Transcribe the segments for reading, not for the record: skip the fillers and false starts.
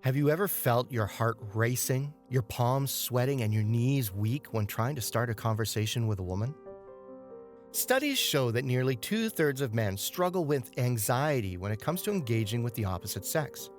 Have you ever felt your heart racing, your palms sweating, and your knees weak when trying to start a conversation with a woman? Studies show that nearly two-thirds of men struggle with anxiety when it comes to engaging with the opposite sex.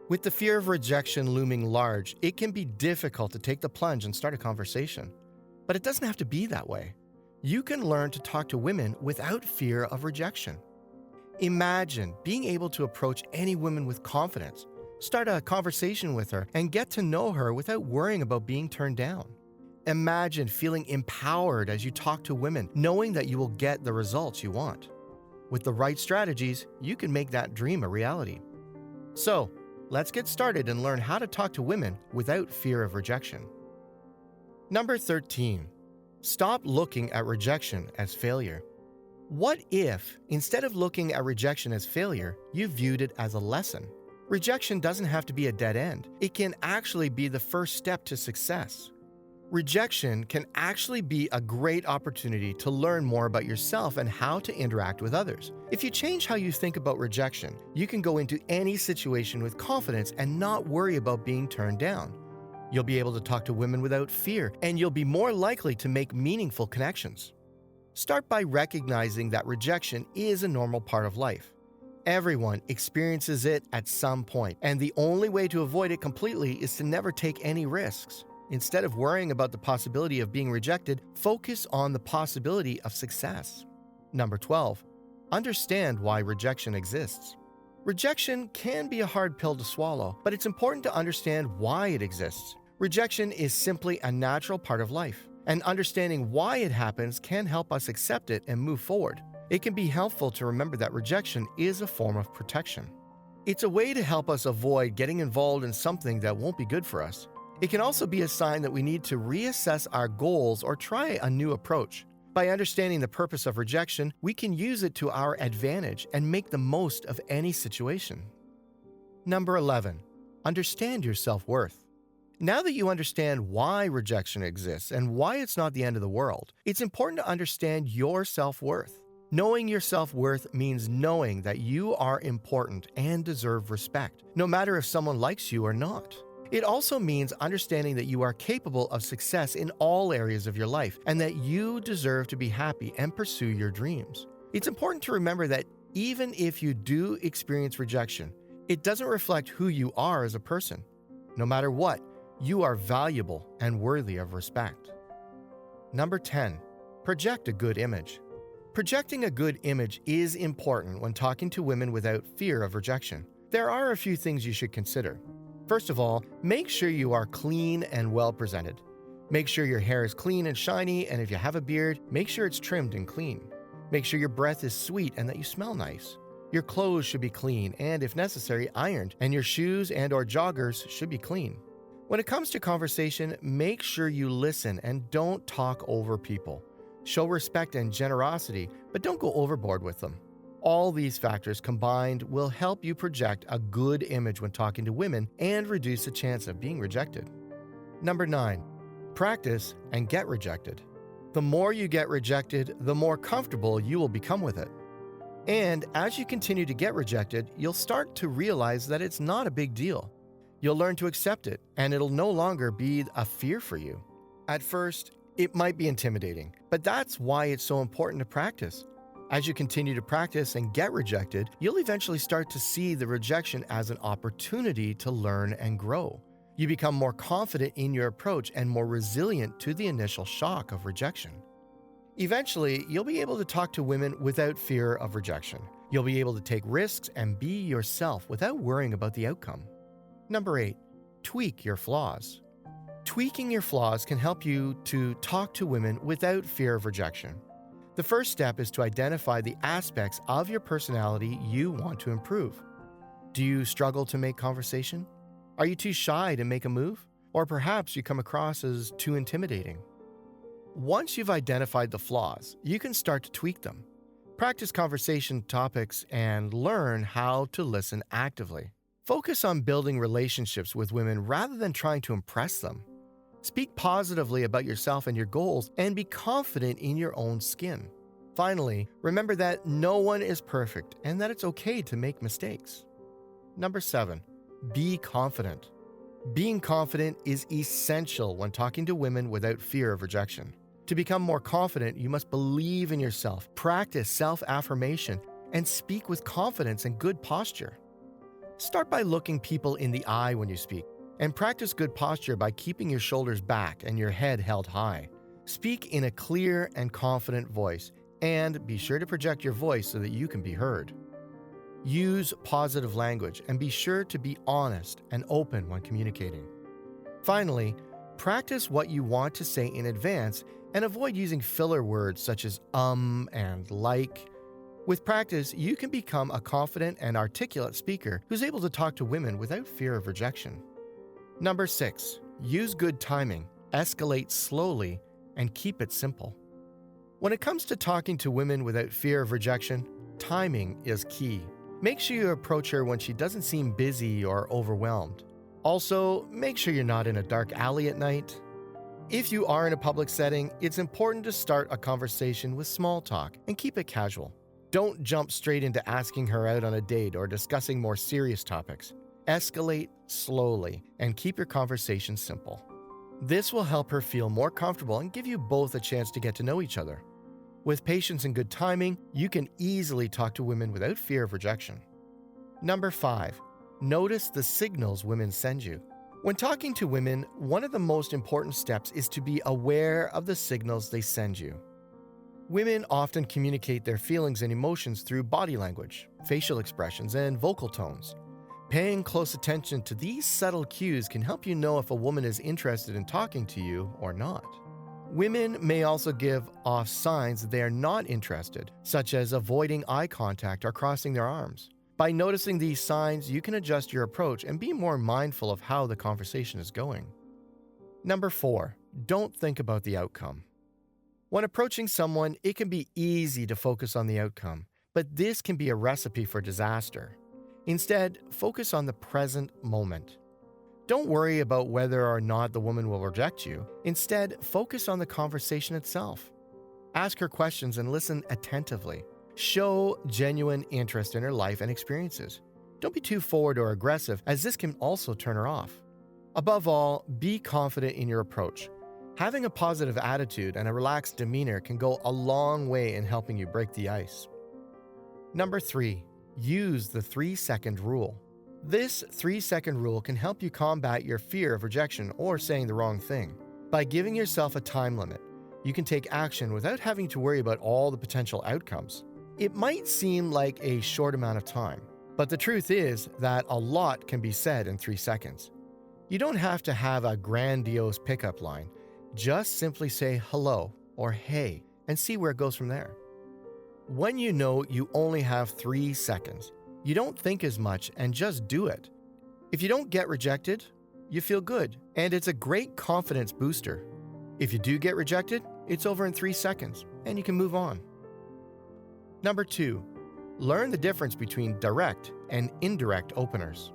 With the fear of rejection looming large, it can be difficult to take the plunge and start a conversation. But it doesn't have to be that way. You can learn to talk to women without fear of rejection. Imagine being able to approach any woman with confidence, start a conversation with her, and get to know her without worrying about being turned down. Imagine feeling empowered as you talk to women, knowing that you will get the results you want. With the right strategies, you can make that dream a reality. So, let's get started and learn how to talk to women without fear of rejection. Number 13. Stop looking at rejection as failure. What if, instead of looking at rejection as failure, you viewed it as a lesson? Rejection doesn't have to be a dead end. It can actually be the first step to success. Rejection can actually be a great opportunity to learn more about yourself and how to interact with others. If you change how you think about rejection, you can go into any situation with confidence and not worry about being turned down. You'll be able to talk to women without fear, and you'll be more likely to make meaningful connections. Start by recognizing that rejection is a normal part of life. Everyone experiences it at some point, and the only way to avoid it completely is to never take any risks. Instead of worrying about the possibility of being rejected, focus on the possibility of success. Number 12. Understand why rejection exists. Rejection can be a hard pill to swallow, but it's important to understand why it exists. Rejection is simply a natural part of life, and understanding why it happens can help us accept it and move forward. It can be helpful to remember that rejection is a form of protection. It's a way to help us avoid getting involved in something that won't be good for us. It can also be a sign that we need to reassess our goals or try a new approach. By understanding the purpose of rejection, we can use it to our advantage and make the most of any situation. Number 11. Understand your self-worth. Now that you understand why rejection exists and why it's not the end of the world, it's important to understand your self-worth. Knowing your self-worth means knowing that you are important and deserve respect, no matter if someone likes you or not. It also means understanding that you are capable of success in all areas of your life and that you deserve to be happy and pursue your dreams. It's important to remember that even if you do experience rejection, it doesn't reflect who you are as a person. No matter what, you are valuable and worthy of respect. Number 10. Project a good image. Projecting a good image is important when talking to women without fear of rejection. There are a few things you should consider. First of all, make sure you are clean and well presented. Make sure your hair is clean and shiny, and if you have a beard, make sure it's trimmed and clean. Make sure your breath is sweet and that you smell nice. Your clothes should be clean and, if necessary, ironed, and your shoes and/or joggers should be clean. When it comes to conversation, make sure you listen and don't talk over people. Show respect and generosity, but don't go overboard with them. All these factors combined will help you project a good image when talking to women and reduce the chance of being rejected. Number 9. Practice and get rejected. The more you get rejected, the more comfortable you will become with it. And as you continue to get rejected, you'll start to realize that it's not a big deal. You'll learn to accept it, and it'll no longer be a fear for you. At first, it might be intimidating, but that's why it's so important to practice. As you continue to practice and get rejected, you'll eventually start to see the rejection as an opportunity to learn and grow. You become more confident in your approach and more resilient to the initial shock of rejection. Eventually, you'll be able to talk to women without fear of rejection. You'll be able to take risks and be yourself without worrying about the outcome. Number 8. Tweak your flaws. Tweaking your flaws can help you to talk to women without fear of rejection. The first step is to identify the aspects of your personality you want to improve. Do you struggle to make conversation? Are you too shy to make a move? Or perhaps you come across as too intimidating. Once you've identified the flaws, you can start to tweak them. Practice conversation topics and learn how to listen actively. Focus on building relationships with women rather than trying to impress them. Speak positively about yourself and your goals, and be confident in your own skin. Finally, remember that no one is perfect and that it's okay to make mistakes. Number 7. Be confident. Being confident is essential when talking to women without fear of rejection. To become more confident, you must believe in yourself, practice self-affirmation, and speak with confidence and good posture. Start by looking people in the eye when you speak, and practice good posture by keeping your shoulders back and your head held high. Speak in a clear and confident voice, and be sure to project your voice so that you can be heard. Use positive language and be sure to be honest and open when communicating. Finally, practice what you want to say in advance and avoid using filler words such as and like. With practice, you can become a confident and articulate speaker who's able to talk to women without fear of rejection. Number 6, use good timing, escalate slowly, and keep it simple. When it comes to talking to women without fear of rejection, timing is key. Make sure you approach her when she doesn't seem busy or overwhelmed. Also, make sure you're not in a dark alley at night. If you are in a public setting, it's important to start a conversation with small talk and keep it casual. Don't jump straight into asking her out on a date or discussing more serious topics. Escalate slowly and keep your conversation simple. This will help her feel more comfortable and give you both a chance to get to know each other. With patience and good timing, you can easily talk to women without fear of rejection. Number 5, notice the signals women send you. When talking to women, one of the most important steps is to be aware of the signals they send you. Women often communicate their feelings and emotions through body language, facial expressions, and vocal tones. Paying close attention to these subtle cues can help you know if a woman is interested in talking to you or not. Women may also give off signs that they are not interested, such as avoiding eye contact or crossing their arms. By noticing these signs, you can adjust your approach and be more mindful of how the conversation is going. Number 4, don't think about the outcome. When approaching someone, it can be easy to focus on the outcome, but this can be a recipe for disaster. Instead, focus on the present moment. Don't worry about whether or not the woman will reject you. Instead, focus on the conversation itself. Ask her questions and listen attentively. Show genuine interest in her life and experiences. Don't be too forward or aggressive, as this can also turn her off. Above all, be confident in your approach. Having a positive attitude and a relaxed demeanor can go a long way in helping you break the ice. Number 3, use the 3-second rule. This 3-second rule can help you combat your fear of rejection or saying the wrong thing. By giving yourself a time limit, you can take action without having to worry about all the potential outcomes. It might seem like a short amount of time, but the truth is that a lot can be said in 3 seconds. You don't have to have a grandiose pickup line. Just simply say hello or hey and see where it goes from there. When you know you only have 3 seconds, you don't think as much and just do it. If you don't get rejected, you feel good, and it's a great confidence booster. If you do get rejected, it's over in 3 seconds, and you can move on. Number 2, learn the difference between direct and indirect openers.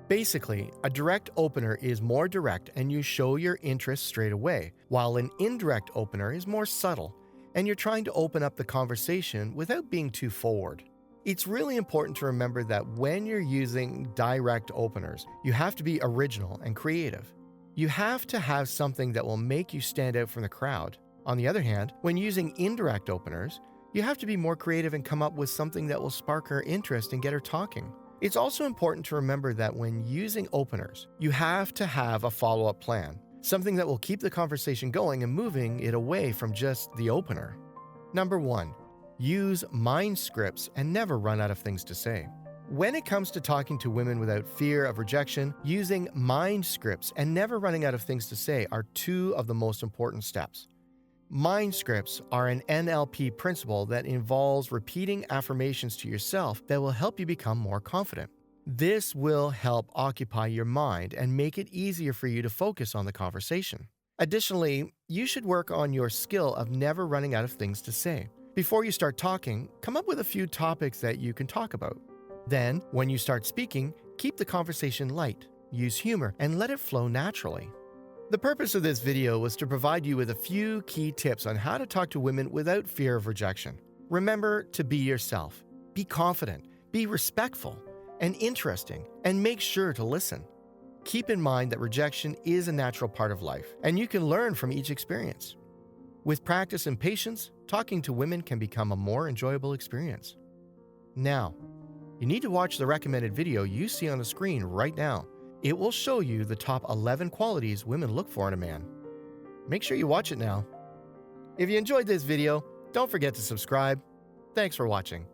Basically, a direct opener is more direct and you show your interest straight away, while an indirect opener is more subtle, and you're trying to open up the conversation without being too forward. It's really important to remember that when you're using direct openers, you have to be original and creative. You have to have something that will make you stand out from the crowd. On the other hand, when using indirect openers, you have to be more creative and come up with something that will spark her interest and get her talking. It's also important to remember that when using openers, you have to have a follow-up plan, something that will keep the conversation going and moving it away from just the opener. Number 1, use mind scripts and never run out of things to say. When it comes to talking to women without fear of rejection, using mind scripts and never running out of things to say are 2 of the most important steps. Mind scripts are an NLP principle that involves repeating affirmations to yourself that will help you become more confident. This will help occupy your mind and make it easier for you to focus on the conversation. Additionally, you should work on your skill of never running out of things to say. Before you start talking, come up with a few topics that you can talk about. Then, when you start speaking, keep the conversation light, use humor, and let it flow naturally. The purpose of this video was to provide you with a few key tips on how to talk to women without fear of rejection. Remember to be yourself, be confident, be respectful, and interesting, and make sure to listen. Keep in mind that rejection is a natural part of life, and you can learn from each experience. With practice and patience, talking to women can become a more enjoyable experience. Now, you need to watch the recommended video you see on the screen right now. It will show you the top 11 qualities women look for in a man. Make sure you watch it now. If you enjoyed this video, don't forget to subscribe. Thanks for watching.